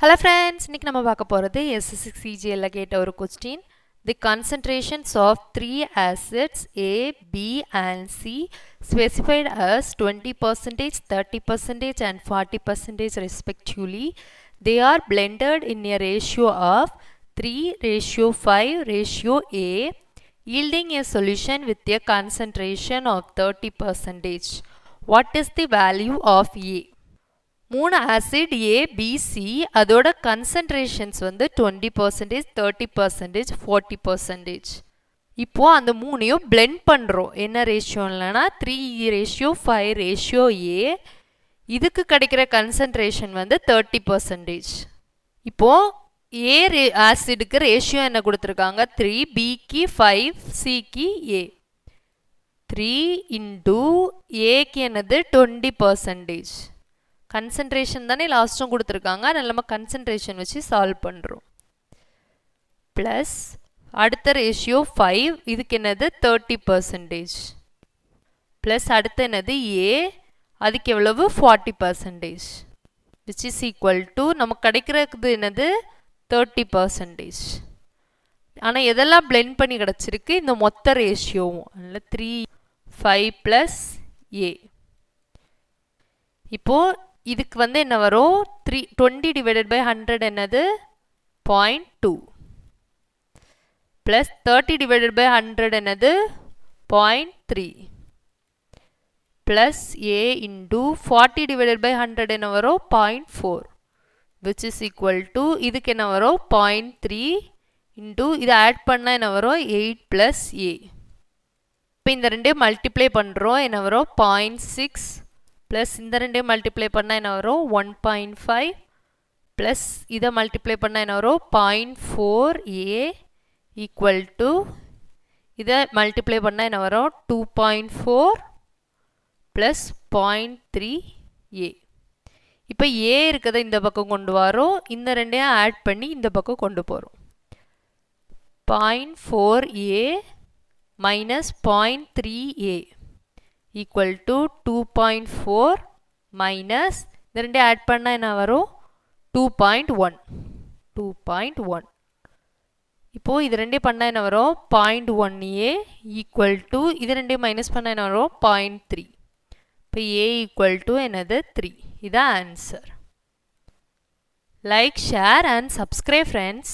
Hello friends, இன்னைக்கு நம்ம பார்க்க போறது SSC CGL ல கேட்ட ஒரு question. The concentrations of three acids A, B and C specified as 20%, 30% and 40% respectively. They are blended in a ratio of 3:5:A, yielding a solution with a concentration of 30%. What is the value of A? மூணு acid ஏ PC அதோட கன்சன்ட்ரேஷன்ஸ் வந்து 20%, 30%, 40%. இப்போ அந்த மூணையும் blend பண்ணுறோம். என்ன ரேஷியோலனா 3:5:A. இதுக்கு கிடைக்கிற கன்சன்ட்ரேஷன் வந்து 30%. இப்போ ஏ ஆசிடுக்கு ரேஷியோ என்ன கொடுத்துருக்காங்க? 3, பிக்கு 5, சிக்கு ஏ. 3 இன்டூ ஏக்கு என்னது 20%. கன்சன்ட்ரேஷன் தானே லாஸ்ட்டும் கொடுத்துருக்காங்க, அதனால் நம்ம கன்சன்ட்ரேஷன் வச்சு சால்வ் பண்ணுறோம். ப்ளஸ் அடுத்த ரேஷியோ 5, இதுக்கு என்னது 30%. ப்ளஸ் அடுத்த என்னது ஏ, அதுக்கு எவ்வளவு 40%. விச் இஸ் ஈக்குவல் டு நமக்கு கிடைக்கிறது என்னது 30%. ஆனால் எதெல்லாம் பிளெண்ட் பண்ணி கிடச்சிருக்கு? இந்த மொத்த ரேஷியோவும். அதனால் 3, 5 + ஏ. இப்போது இதுக்கு வந்து என்ன வரும்? 20/100 என்னது 0.2 ப்ளஸ் 30/100 என்னது 0.3 ப்ளஸ் ஏ இன்டூ 40/100 என்ன வரும் 0.4 விச் இஸ் ஈக்குவல் டு இதுக்கு என்ன வரும் 0.3 இன்டூ இதை ஆட் பண்ணால் என்ன வரும் 8 + ஏ. இப்போ இந்த ரெண்டையும் மல்டிப்ளை பண்ணுறோம், என்ன வரும் 0.6 ப்ளஸ் இந்த ரெண்டையும் மல்டிப்ளை பண்ணால் என்ன வரும் 1.5 ப்ளஸ் இதை மல்டிப்ளை பண்ணால் என்ன வரும் 0.4A ஈக்குவல் டு இதை மல்டிப்ளை பண்ணால் என்ன வரும் 2.4 ப்ளஸ் 0.3A. இப்போ ஏ இருக்கிறத இந்த பக்கம் கொண்டு வரோம், இந்த ரெண்டையும் ஆட் பண்ணி இந்த பக்கம் கொண்டு போகிறோம். 0.4A minus 0.3A equal to 2.4 minus இந்த ரெண்டே ஆட் பண்ணால் என்ன வரும் 2.1. இப்போது இது ரெண்டே பண்ணால் என்ன வரும் 0.1A equal to இது ரெண்டே மைனஸ் பண்ணால் என்ன வரும் 0.3. இப்போ A equal to என்னது 3. இதான் answer. Like, share and subscribe friends.